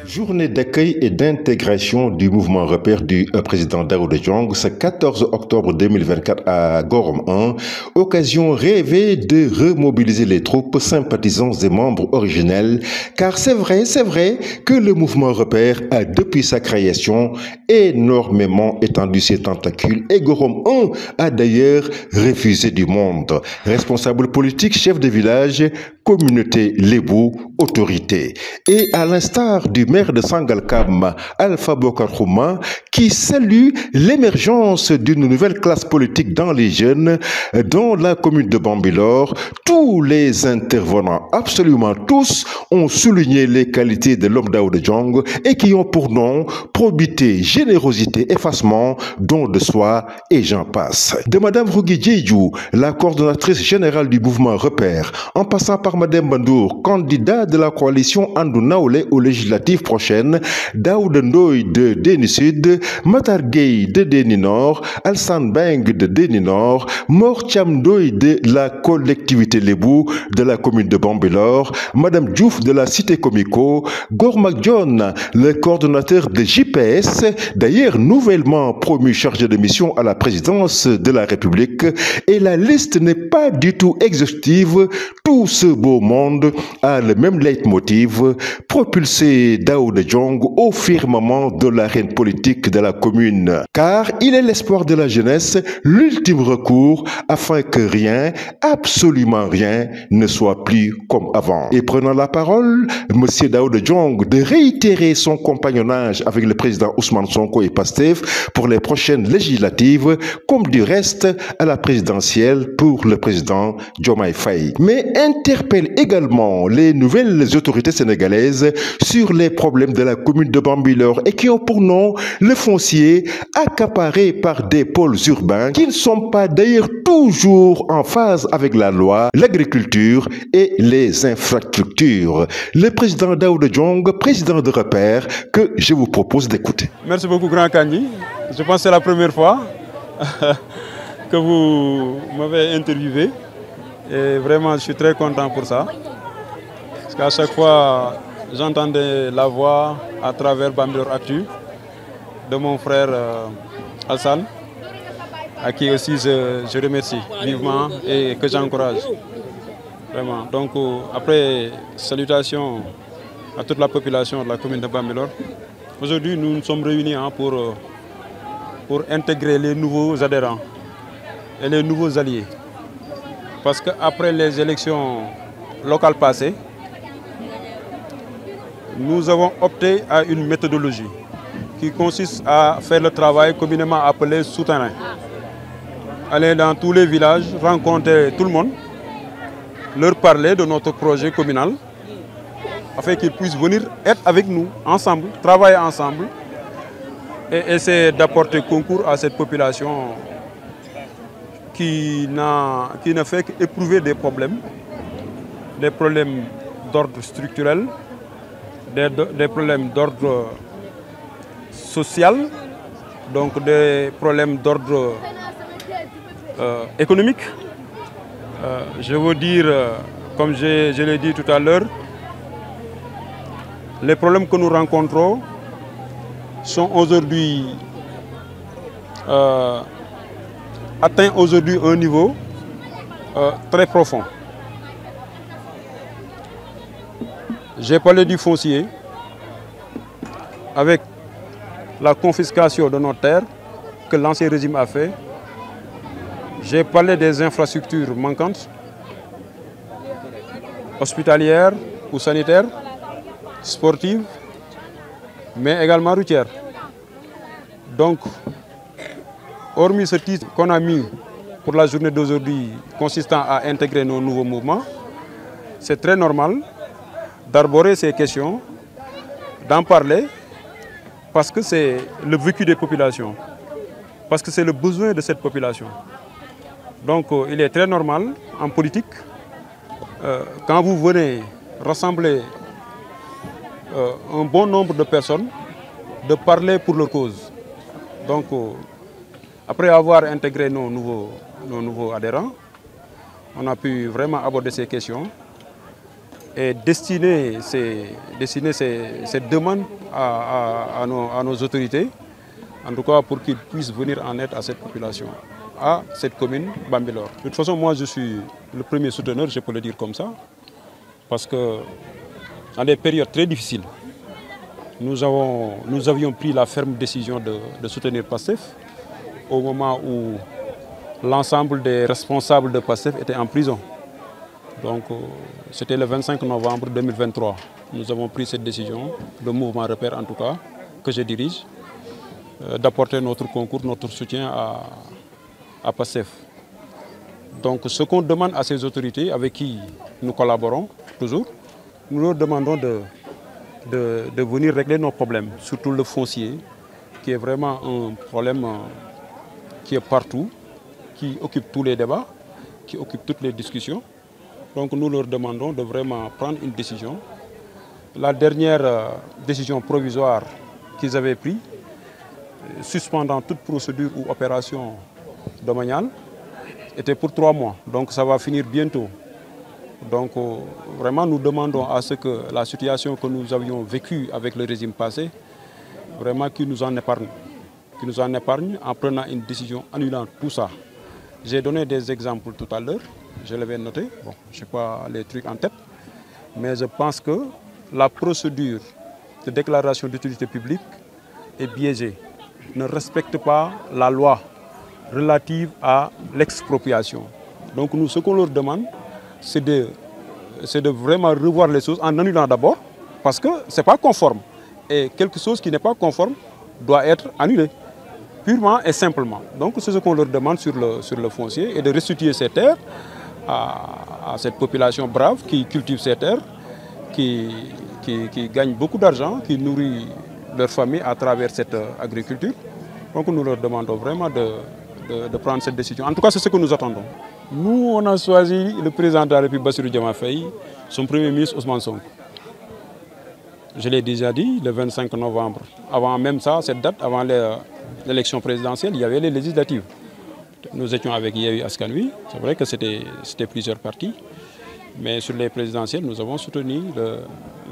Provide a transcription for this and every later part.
Journée d'accueil et d'intégration du mouvement repère du président Daouda Diong ce 14 octobre 2024 à Gorom 1, occasion rêvée de remobiliser les troupes, sympathisants et membres originels, car c'est vrai que le mouvement repère a depuis sa création énormément étendu ses tentacules et Gorom 1 a d'ailleurs refusé du monde. Responsables politiques, chefs de village, communauté lébou, autorité. Et à l'instar du maire de Sangalkam, Alpha Bokar Khouma, qui salue l'émergence d'une nouvelle classe politique dans les jeunes, dans la commune de Bambilor, tous les intervenants, absolument tous, ont souligné les qualités de l'homme Daouda Diong et qui ont pour nom probité, générosité, effacement, don de soi et j'en passe. De Madame Rougui Diédhiou, la coordonnatrice générale du mouvement Repère, en passant par Madame Bandour, candidat de la coalition Andou Naoulé aux législatives prochaines, Daouda Ndoye de Déni Sud, Matar Gueye de Déni Nord, Alsan Beng de Déni Nord, Mor Thiam Ndoye de la collectivité Lébou de la commune de Bambilor, Madame Diouf de la cité Comico, Gormak John, le coordonnateur de JPS, d'ailleurs nouvellement promu chargé de mission à la présidence de la République, et la liste n'est pas du tout exhaustive. Tout ce beau monde a le même leitmotiv, propulser Daouda Diong au firmament de l'arène politique de la commune. Car il est l'espoir de la jeunesse, l'ultime recours afin que rien, absolument rien, ne soit plus comme avant. Et prenant la parole, M. Daouda Diong de réitérer son compagnonnage avec le président Ousmane Sonko et Pastef pour les prochaines législatives, comme du reste à la présidentielle pour le président Diomaye Faye. Mais interpelle également les nouvelles autorités sénégalaises sur les problèmes de la commune de Bambilor et qui ont pour nom le foncier accaparé par des pôles urbains qui ne sont pas d'ailleurs toujours en phase avec la loi, l'agriculture et les infrastructures. Le président Daouda Diong, président de Repère, que je vous propose d'écouter. Merci beaucoup Grand Kandji. Je pense que c'est la première fois que vous m'avez interviewé. Et vraiment, je suis très content pour ça. Parce qu'à chaque fois, j'entendais la voix à travers Bambilor Actu de mon frère Alsan, à qui aussi je remercie vivement et que j'encourage. Vraiment. Donc, après, salutations à toute la population de la commune de Bambilor. Aujourd'hui, nous nous sommes réunis pour intégrer les nouveaux adhérents et les nouveaux alliés. Parce qu'après les élections locales passées, nous avons opté à une méthodologie qui consiste à faire le travail communément appelé souterrain. Aller dans tous les villages, rencontrer tout le monde, leur parler de notre projet communal, afin qu'ils puissent venir être avec nous, ensemble, travailler ensemble, et essayer d'apporter concours à cette population qui ne fait qu'éprouver des problèmes d'ordre structurel, des problèmes d'ordre social, donc des problèmes d'ordre économique. Je veux dire, comme je l'ai dit tout à l'heure, les problèmes que nous rencontrons sont aujourd'hui atteint aujourd'hui un niveau très profond. J'ai parlé du foncier avec la confiscation de nos terres que l'ancien régime a fait. J'ai parlé des infrastructures manquantes, hospitalières ou sanitaires, sportives, mais également routières. Donc, hormis ce titre qu'on a mis pour la journée d'aujourd'hui consistant à intégrer nos nouveaux mouvements, c'est très normal d'arborer ces questions, d'en parler, parce que c'est le vécu des populations, parce que c'est le besoin de cette population. Donc il est très normal en politique, quand vous venez rassembler un bon nombre de personnes, de parler pour leur cause. Donc, après avoir intégré nos nouveaux adhérents, on a pu vraiment aborder ces questions et destiner ces demandes à nos autorités, en tout cas pour qu'ils puissent venir en aide à cette population, à cette commune Bambilor. De toute façon, moi je suis le premier souteneur, je peux le dire comme ça, parce que dans des périodes très difficiles, nous avions pris la ferme décision de soutenir PASTEF au moment où l'ensemble des responsables de PASTEF étaient en prison. Donc c'était le 25 novembre 2023. Nous avons pris cette décision, le mouvement Repère en tout cas, que je dirige, d'apporter notre concours, notre soutien à PASTEF. Donc ce qu'on demande à ces autorités avec qui nous collaborons toujours, nous leur demandons de venir régler nos problèmes, surtout le foncier, qui est vraiment un problème qui est partout, qui occupe tous les débats, qui occupe toutes les discussions. Donc nous leur demandons de vraiment prendre une décision. La dernière décision provisoire qu'ils avaient prise, suspendant toute procédure ou opération domaniale, était pour 3 mois. Donc ça va finir bientôt. Donc vraiment nous demandons à ce que la situation que nous avions vécue avec le régime passé, vraiment qu'ils nous en épargne. Qu'ils nous en épargne en prenant une décision annulant tout ça. J'ai donné des exemples tout à l'heure, je l'avais noté, bon, je n'ai pas les trucs en tête, mais je pense que la procédure de déclaration d'utilité publique est biaisée, ne respecte pas la loi relative à l'expropriation. Donc nous, ce qu'on leur demande, c'est de vraiment revoir les choses en annulant d'abord, parce que ce n'est pas conforme. Et quelque chose qui n'est pas conforme doit être annulé, purement et simplement. Donc c'est ce qu'on leur demande sur le foncier, et de restituer ces terres à cette population brave qui cultive ces terres, qui gagne beaucoup d'argent, qui nourrit leur famille à travers cette agriculture. Donc nous leur demandons vraiment de prendre cette décision. En tout cas, c'est ce que nous attendons. Nous, on a choisi le président de la République, Bassirou Diomaye Faye, son premier ministre Ousmane Sonko. Je l'ai déjà dit, le 25 novembre. Avant même ça, cette date, avant l'élection présidentielle, il y avait les législatives. Nous étions avec Yewwi Askan Wi. C'est vrai que c'était plusieurs partis. Mais sur les présidentielles, nous avons soutenu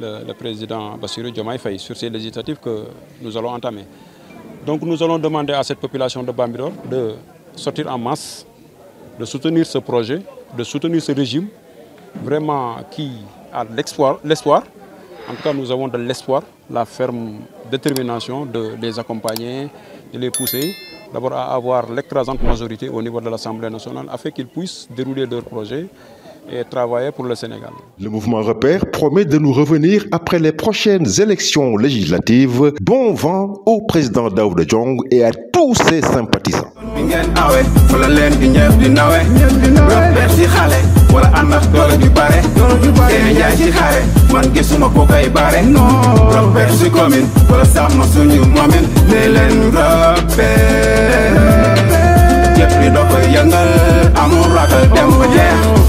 le président Bassirou Diomaye Faye sur ces législatives que nous allons entamer. Donc nous allons demander à cette population de Bambilor de sortir en masse, de soutenir ce projet, de soutenir ce régime, vraiment qui a l'espoir. En tout cas, nous avons de l'espoir, la ferme détermination de les accompagner, de les pousser, d'abord à avoir l'écrasante majorité au niveau de l'Assemblée nationale, afin qu'ils puissent dérouler leur projet et travailler pour le Sénégal. Le mouvement Repère promet de nous revenir après les prochaines élections législatives. Bon vent au président Daouda Diong et à tous ses sympathisants.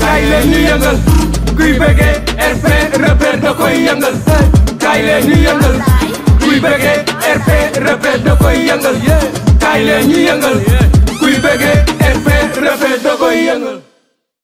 Kaay leen ñu yëngal kuy bëggee RP Repère da koy yëngal kaay leen ñu yëngal kuy bëggee RP Repère da koy yëngal kaay leen ñu yëngal kuy bëggee RP Repère da koy yëngal